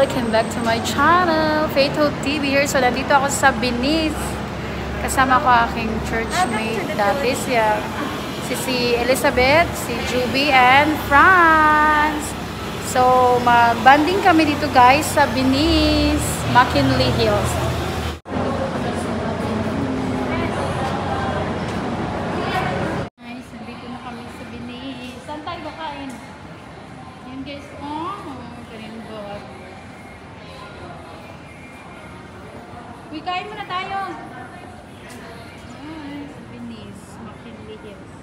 Welcome back to my channel, Faithful TV here. So, nandito ako sa Venice. Kasama ko aking churchmate dati si Elizabeth, si Juby, and Franz. So, mag-banding kami dito guys sa Venice, McKinley Hills. Guys, nandito na kami sa Venice. Saan tayo bakain? Yan guys, karimbot. Uy, kain muna tayo. Sa Venice, McKinley Hills.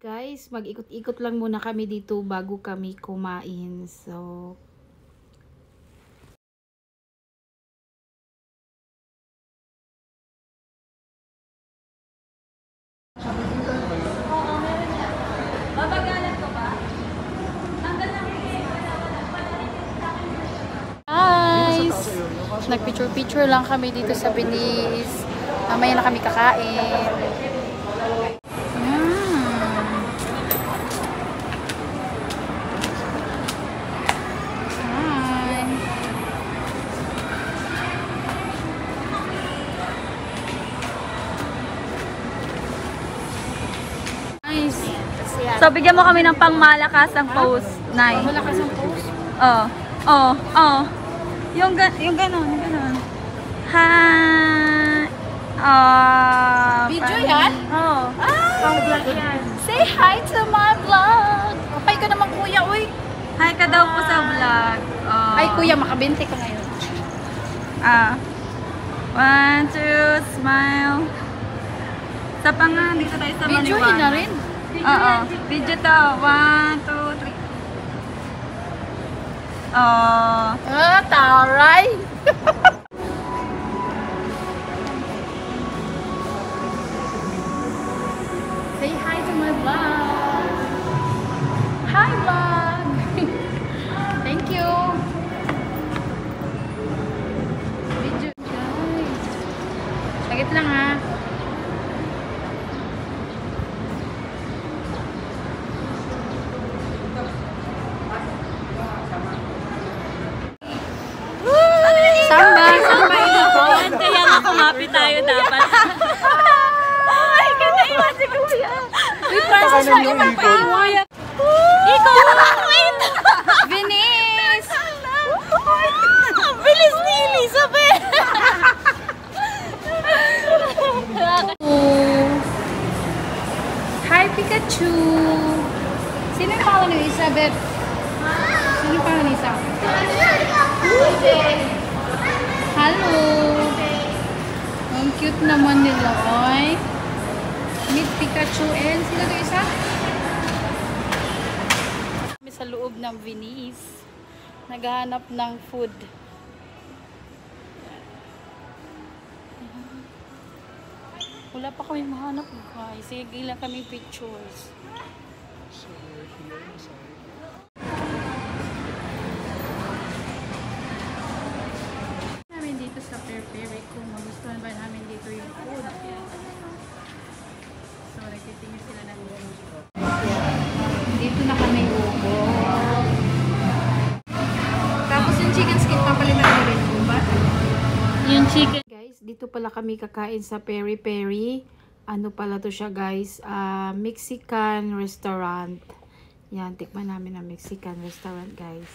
Guys, mag-ikot-ikot lang muna kami dito bago kami kumain. So, guys, nagpicture-picture lang kami dito sa Venice. Mamaya na kami kakain. So, bigyan mo kami ng pangmalakas ang pose, Nay. Malakas ang pose? Oo. Yung ganon. Hi! Video yan? Oo. Pang-vlog yan. Say hi to my vlog! Hi ka naman kuya, uy! Hi ka daw po sa vlog. Ay kuya, makabinte ka ngayon. 1, 2, smile. Sa nga, dito tayo sa Video Maniwan. na rin. Oo. Video to. 1, 2, 3. Taray! Say hi to my vlog! Hi vlog! Thank you! Video guys! Sagit lang ha! Kaya nga kumapi tayo dapat. Ay, ganda iwan si Kuya. Uy, Francis, wag yung kuya. Ikaw! Wait! Venice! Ang bilis ni Elizabeth! Hi, Pikachu! Sino yung pangalan ni Elizabeth? Sino yung pangalan ni Elizabeth? Hello! Ang cute naman nila, oy. Meet Pikachu and sino ito isa? Kami sa loob ng Venice. Naghahanap ng food. Wala pa kami mahanap, guys. Sige lang kami pictures. Namin dito sa Perperi kung magustuhan ba namin dito yung food. So, nagtitingin sila ng dito na kami upo. Tapos yung chicken skin, papalitan ko rin po ba? Yung chicken. Guys, dito pala kami kakain sa Peri Peri. Ano pala to siya guys? Mexican restaurant. Yan, tikman namin ang Mexican restaurant guys.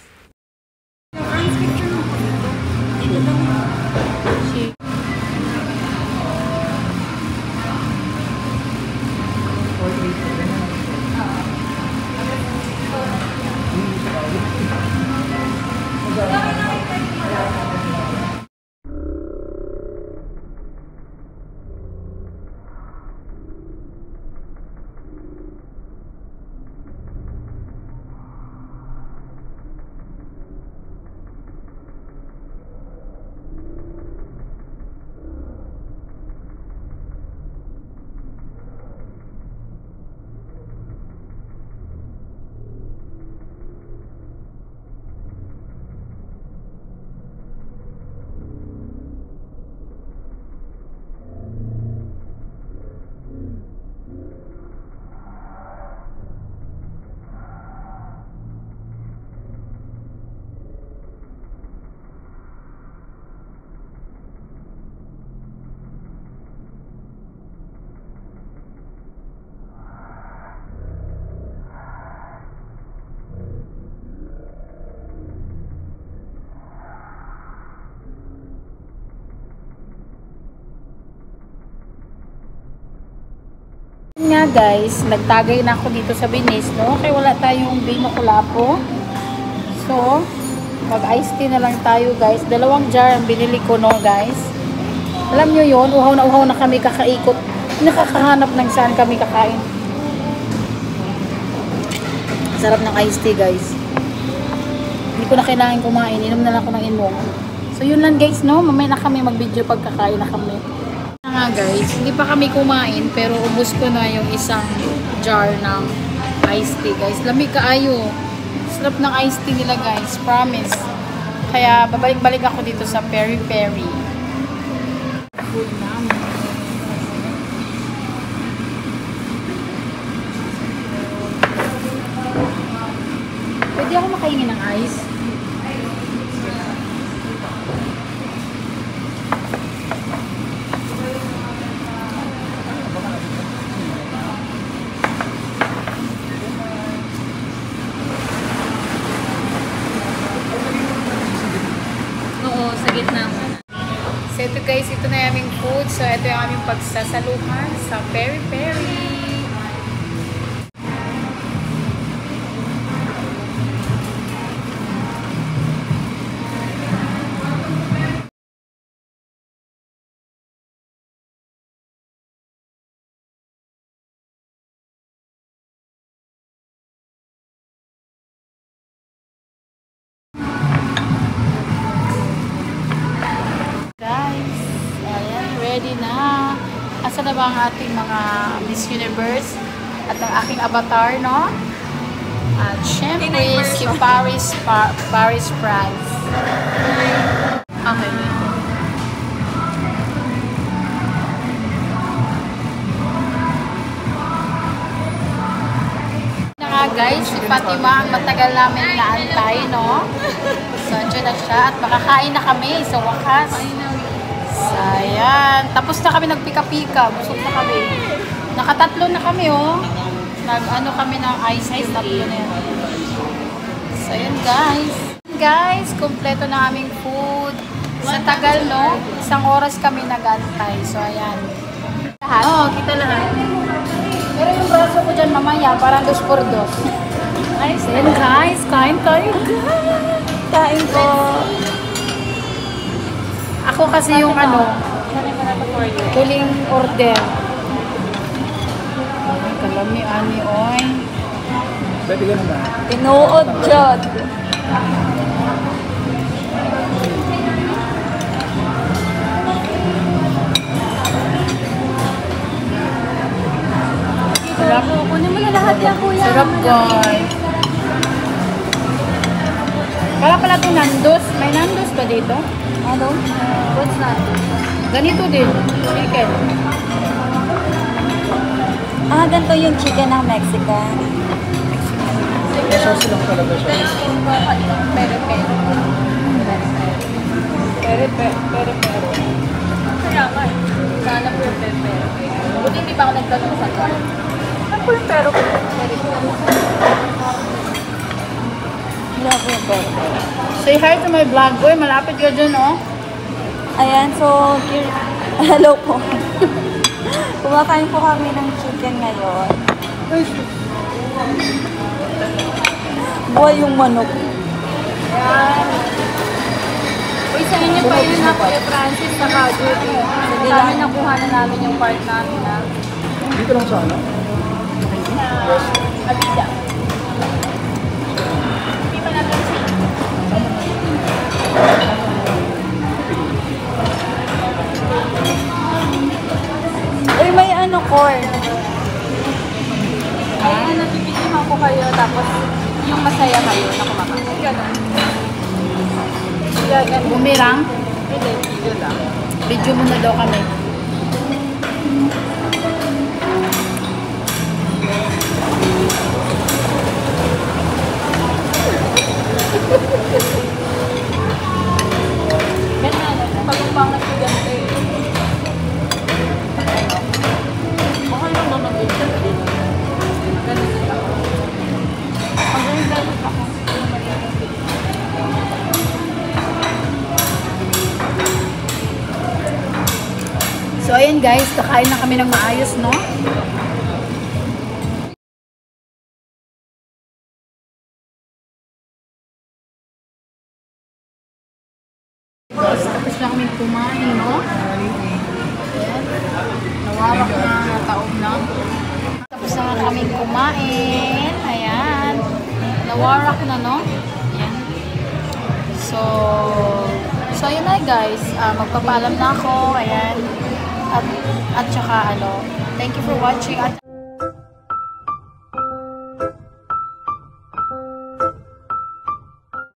ayun nga guys, nagtagay na ako dito sa Venice, no? Kaya wala tayong Vino Kulapo. So, mag-iced tea na lang tayo guys. 2 jar ang binili ko, no guys. Alam nyo yun, uhaw na kami kakaikot. Nakakahanap ng saan kami kakain. Sarap ng iced tea guys. Hindi ko na kailangan kumain. Inom na lang ako ng inom. So yun lang guys, no? Mamaya na kami mag-video pag kakain na kami. Nga guys, hindi pa kami kumain pero ubos ko na yung isang jar ng iced tea guys. Lamig kaayo. Sarap ng iced tea nila guys. Promise. Kaya babalik-balik ako dito sa Peri Peri. Food namin. Pwede ako makahingi ng ice? Oo, sa gitna. So ito guys, ito na yung aming food. So ito yung aming pagsasaluhan sa Peri Peri. Guys, ayan, ready na. Asa na ba ang ating mga Miss Universe at ang aking avatar, no? At syempre, si Paris France. Okay. Na nga guys, si Fatima ang matagal namin inaantay, no? So, andyan na siya at makakain na kami sa wakas. So, ayan. Tapos na kami nagpika-pika. Busog na kami. Nakatatlo na kami, oh. Nag-ano kami ng ice tatlo na yan. So, ayan guys. Guys, kompleto na aming food. Sa tagal, no? 1 oras kami nag-antay. So, ayan. Lahat? Oo, kita lahat. Pero yung braso ko dyan mamaya, parang 2 por 2. Nice. Ayan guys, kain tayo. Kain ko. Ako kasi yung ano, huling order. Ay, kalami, ani, oy. Pwede ka naman. Tinuod dyan. Sarap. Kunin mo na lahat yan, kuya. Sarap, guys. Kala pala ito Nandos. May Nandos ba dito? Ano? What's that? Ganito din. Chicken. Ah, ganito yung chicken ng Mexican. Sauce lang talaga siya. Pere. Kaya nga eh. Sana po yung pero. Buti hindi pa ako nagtanong sa car. Ano po yung pero? Wala po yung pero. Say hi to my vlog. Uy, malapit ka dyan, oh. Ayan, so, hello po. Kumakain po kami ng chicken ngayon. Buhay yung manok. Ayan. Uy, sa inyo pa yun na Kuya Francis sa Kajuti. Sige Sa amin lang. nakuha na namin yung part namin, ha. Dito lang sa ano? Abida. Hindi pa natin si Uy, may ano, corn. Ayan, napipitiman ko kayo, tapos yung masaya kayo na kumakain. Ganun. Bumirang? Hindi, video lang. Video muna daw kami. Ganyan, pag-umangat ko ganito eh. Okay lang naman dito. Ganun din ako. Pag-umangat ako. So, ayan guys, kakain na kami ng maayos, no? kumain. Ayan. Nawarak na, no? Ayan. So yun na guys. Magpapaalam na ako. Ayan. At saka thank you for watching. At